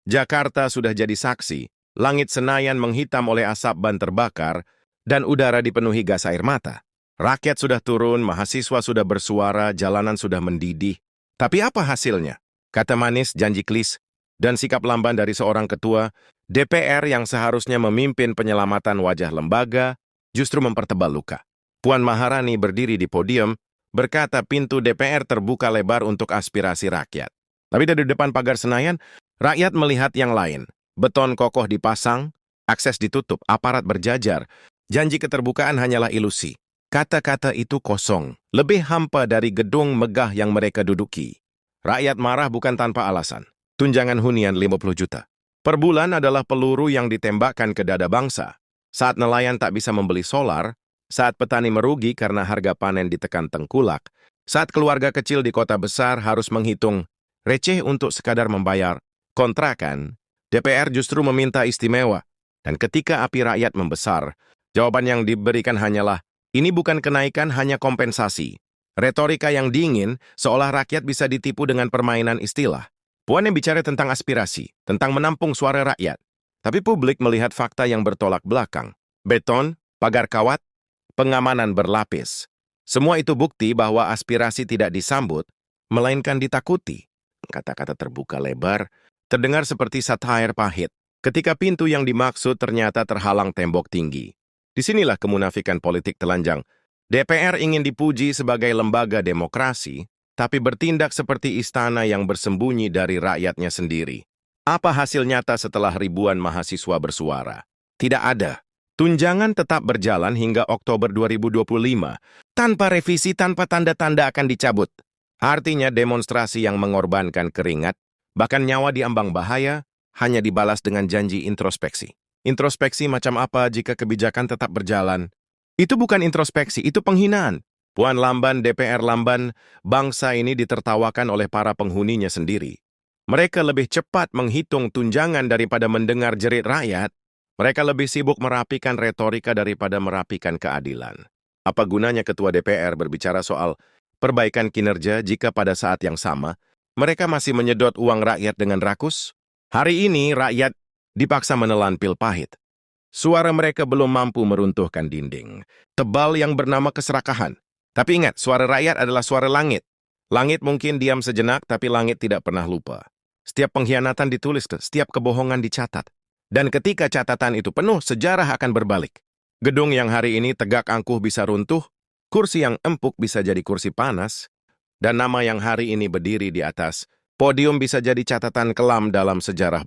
Jakarta sudah jadi saksi, langit Senayan menghitam oleh asap ban terbakar, dan udara dipenuhi gas air mata. Rakyat sudah turun, mahasiswa sudah bersuara, jalanan sudah mendidih. Tapi apa hasilnya? Kata manis, janji klis, dan sikap lamban dari seorang ketua, DPR yang seharusnya memimpin penyelamatan wajah lembaga, justru mempertebal luka. Puan Maharani berdiri di podium, berkata pintu DPR terbuka lebar untuk aspirasi rakyat. Tapi dari depan pagar Senayan, rakyat melihat yang lain. Beton kokoh dipasang, akses ditutup, aparat berjajar. Janji keterbukaan hanyalah ilusi. Kata-kata itu kosong, lebih hampa dari gedung megah yang mereka duduki. Rakyat marah bukan tanpa alasan. Tunjangan hunian 50 juta. Per bulan adalah peluru yang ditembakkan ke dada bangsa. Saat nelayan tak bisa membeli solar, saat petani merugi karena harga panen ditekan tengkulak, saat keluarga kecil di kota besar harus menghitung receh untuk sekadar membayar kontrakan, DPR justru meminta istimewa. Dan ketika api rakyat membesar, jawaban yang diberikan hanyalah, ini bukan kenaikan, hanya kompensasi. Retorika yang dingin, seolah rakyat bisa ditipu dengan permainan istilah. Puan yang bicara tentang aspirasi, tentang menampung suara rakyat. Tapi publik melihat fakta yang bertolak belakang. Beton, pagar kawat, pengamanan berlapis. Semua itu bukti bahwa aspirasi tidak disambut, melainkan ditakuti. Kata-kata terbuka lebar, terdengar seperti satair pahit. Ketika pintu yang dimaksud ternyata terhalang tembok tinggi. Disinilah kemunafikan politik telanjang. DPR ingin dipuji sebagai lembaga demokrasi, tapi bertindak seperti istana yang bersembunyi dari rakyatnya sendiri. Apa hasil nyata setelah ribuan mahasiswa bersuara? Tidak ada. Tunjangan tetap berjalan hingga Oktober 2025, tanpa revisi, tanpa tanda-tanda akan dicabut. Artinya demonstrasi yang mengorbankan keringat, bahkan nyawa diambang bahaya, hanya dibalas dengan janji introspeksi. Introspeksi macam apa jika kebijakan tetap berjalan? Itu bukan introspeksi, itu penghinaan. Puan lamban, DPR lamban, bangsa ini ditertawakan oleh para penghuninya sendiri. Mereka lebih cepat menghitung tunjangan daripada mendengar jerit rakyat. Mereka lebih sibuk merapikan retorika daripada merapikan keadilan. Apa gunanya ketua DPR berbicara soal perbaikan kinerja jika pada saat yang sama, mereka masih menyedot uang rakyat dengan rakus? Hari ini rakyat dipaksa menelan pil pahit. Suara mereka belum mampu meruntuhkan dinding tebal yang bernama keserakahan. Tapi ingat, suara rakyat adalah suara langit. Langit mungkin diam sejenak, tapi langit tidak pernah lupa. Setiap pengkhianatan ditulis, setiap kebohongan dicatat. Dan ketika catatan itu penuh, sejarah akan berbalik. Gedung yang hari ini tegak angkuh bisa runtuh, kursi yang empuk bisa jadi kursi panas, dan nama yang hari ini berdiri di atas podium bisa jadi catatan kelam dalam sejarah